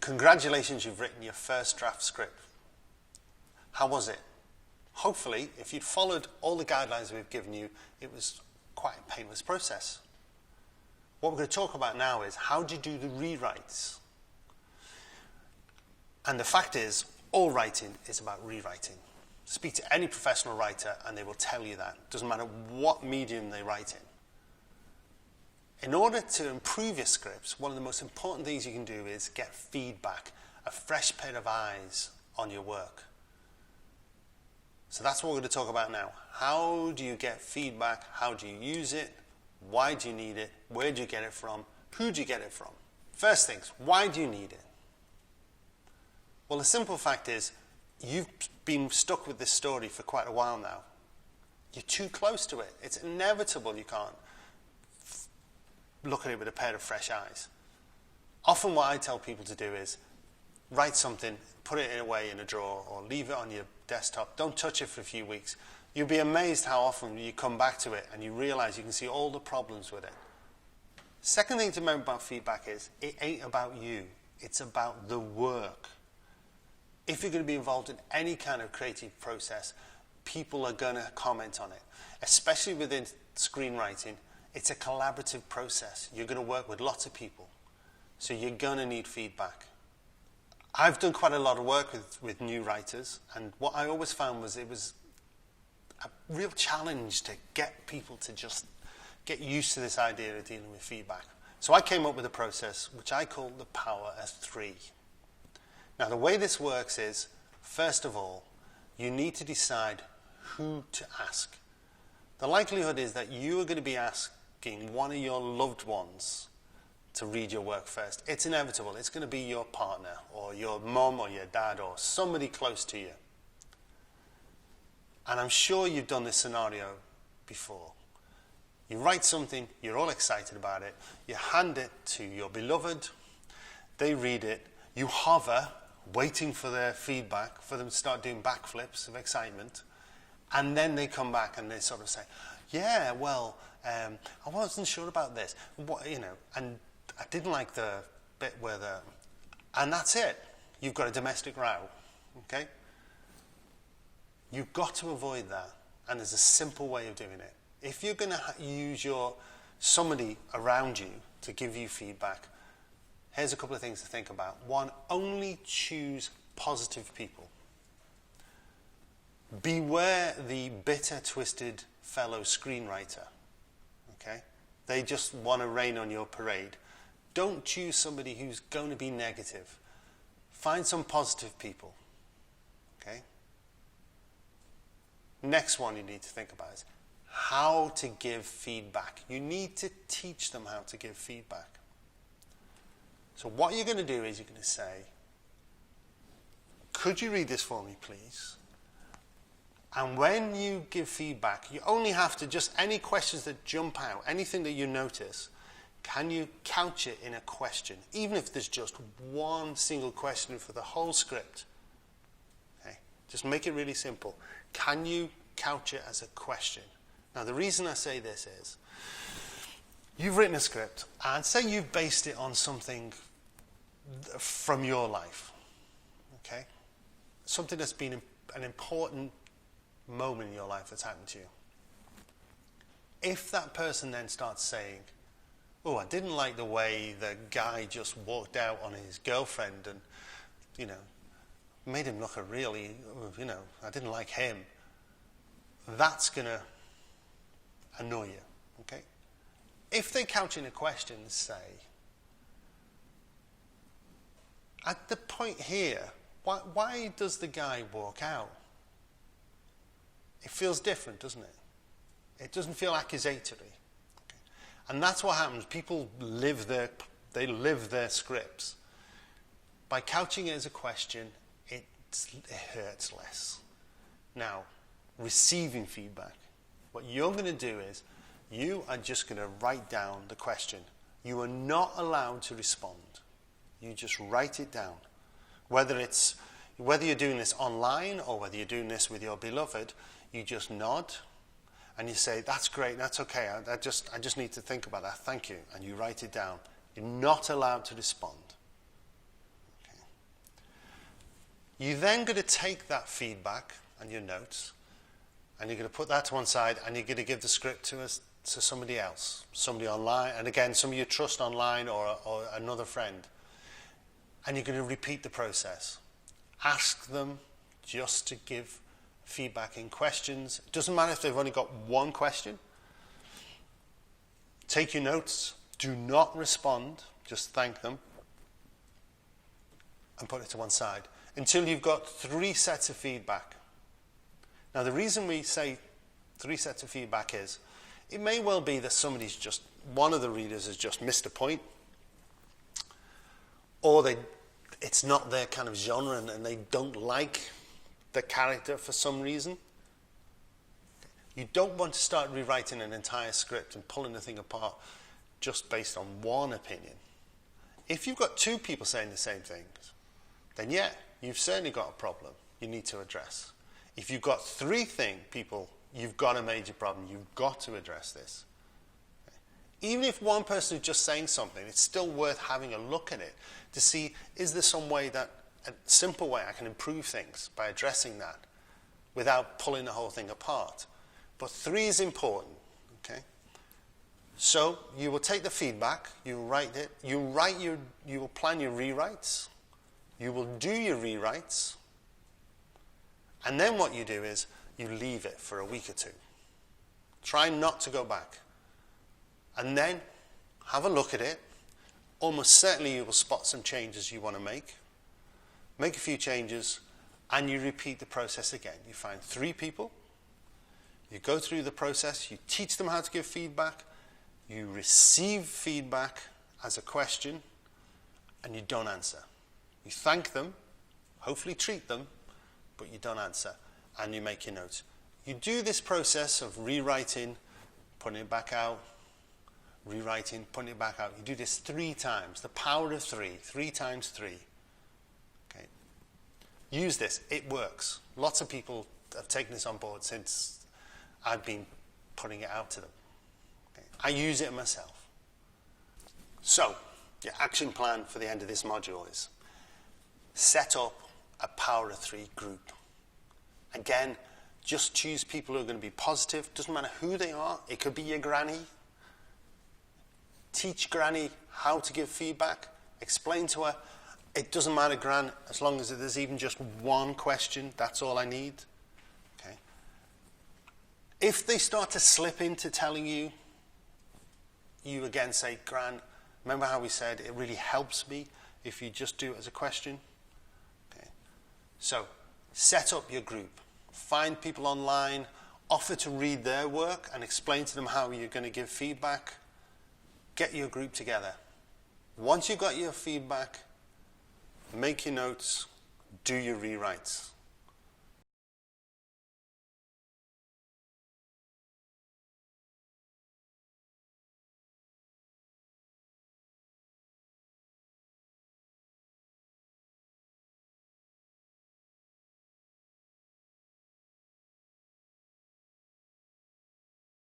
Congratulations, you've written your first draft script. How was it? Hopefully, if you'd followed all the guidelines we've given you, it was quite a painless process. What we're going to talk about now is how do you do the rewrites? And the fact is, all writing is about rewriting. Speak to any professional writer and they will tell you that. Doesn't matter what medium they write in. In order to improve your scripts, one of the most important things you can do is get feedback, a fresh pair of eyes on your work. So that's what we're going to talk about now. How do you get feedback? How do you use it? Why do you need it? Where do you get it from? Who do you get it from? First things, why do you need it? Well, the simple fact is, you've been stuck with this story for quite a while now. You're too close to it. It's inevitable you can't look at it with a pair of fresh eyes. Often what I tell people to do is write something, put it away in a drawer, or leave it on your desktop. Don't touch it for a few weeks. You'll be amazed how often you come back to it and you realize you can see all the problems with it. Second thing to remember about feedback is, it ain't about you. It's about the work. If you're going to be involved in any kind of creative process, people are going to comment on it. Especially within screenwriting, it's a collaborative process. You're going to work with lots of people. So you're going to need feedback. I've done quite a lot of work with new writers, and what I always found was it was a real challenge to get people to just get used to this idea of dealing with feedback. So I came up with a process which I call the power of 3. Now, the way this works is, first of all, you need to decide who to ask. The likelihood is that you are going to be asking one of your loved ones to read your work first. It's inevitable. It's going to be your partner, or your mum, or your dad, or somebody close to you. And I'm sure you've done this scenario before. You write something, you're all excited about it, you hand it to your beloved, they read it, you hover, waiting for their feedback, for them to start doing backflips of excitement, and then they come back and they sort of say, yeah, well, I wasn't sure about this, and I didn't like the bit where and that's it. You've got a domestic row, okay? You've got to avoid that, and there's a simple way of doing it. If you're going to use somebody around you to give you feedback, here's a couple of things to think about. One, only choose positive people. Beware the bitter, twisted fellow screenwriter. Okay? They just want to rain on your parade. Don't choose somebody who's going to be negative. Find some positive people. Okay? Next one you need to think about is how to give feedback. You need to teach them how to give feedback. So what you're going to do is you're going to say, could you read this for me, please? And when you give feedback, you only have to just, any questions that jump out, anything that you notice, can you couch it in a question? Even if there's just one single question for the whole script. Okay? Just make it really simple. Can you couch it as a question? Now, the reason I say this is, you've written a script, and say you've based it on something from your life, okay? Something that's been an important moment in your life that's happened to you. If that person then starts saying, oh, I didn't like the way the guy just walked out on his girlfriend and, made him look I didn't like him, that's going to annoy you, okay? If they couch in a question and say, at the point here, why does the guy walk out? It feels different, doesn't it? It doesn't feel accusatory. Okay? And that's what happens. People live their scripts. By couching it as a question, it hurts less. Now, receiving feedback. What you're going to do is, you are just going to write down the question. You are not allowed to respond. You just write it down. Whether you're doing this online or whether you're doing this with your beloved, you just nod and you say, that's great, that's okay, I just need to think about that, thank you. And you write it down. You're not allowed to respond. Okay. You're then going to take that feedback and your notes, and you're going to put that to one side, and you're going to give the script to somebody else, somebody online, and again, somebody you trust online or another friend. And you're going to repeat the process. Ask them just to give feedback in questions. It doesn't matter if they've only got one question. Take your notes. Do not respond. Just thank them. And put it to one side until you've got 3 sets of feedback. Now, the reason we say 3 sets of feedback is it may well be that one of the readers has just missed a point, or it's not their kind of genre and they don't like the character for some reason. You don't want to start rewriting an entire script and pulling the thing apart just based on one opinion. If you've got 2 people saying the same things, then yeah, you've certainly got a problem you need to address. If you've got 3 people, you've got a major problem. You've got to address this. Even if one person is just saying something, it's still worth having a look at it to see, is there some way a simple way I can improve things by addressing that without pulling the whole thing apart. But 3 is important, okay? So you will take the feedback, you write it, you will plan your rewrites, you will do your rewrites, and then what you do is you leave it for a week or 2. Try not to go back. And then have a look at it. Almost certainly you will spot some changes you want to make. Make a few changes, and you repeat the process again. You find 3 people, you go through the process, you teach them how to give feedback, you receive feedback as a question, and you don't answer. You thank them, hopefully treat them, but you don't answer, and you make your notes. You do this process of rewriting, putting it back out, rewriting, putting it back out. You do this 3 times, the power of 3, 3 times 3. Okay. Use this, it works. Lots of people have taken this on board since I've been putting it out to them. Okay. I use it myself. So, your action plan for the end of this module is set up a power of 3 group. Again, just choose people who are going to be positive. Doesn't matter who they are. It could be your granny. Teach granny how to give feedback. Explain to her, it doesn't matter, Gran, as long as there's even just one question, that's all I need. Okay. If they start to slip into telling you, you again say, Gran, remember how we said it really helps me if you just do it as a question? Okay. So, set up your group. Find people online, offer to read their work and explain to them how you're going to give feedback. Get your group together. Once you've got your feedback, make your notes, do your rewrites.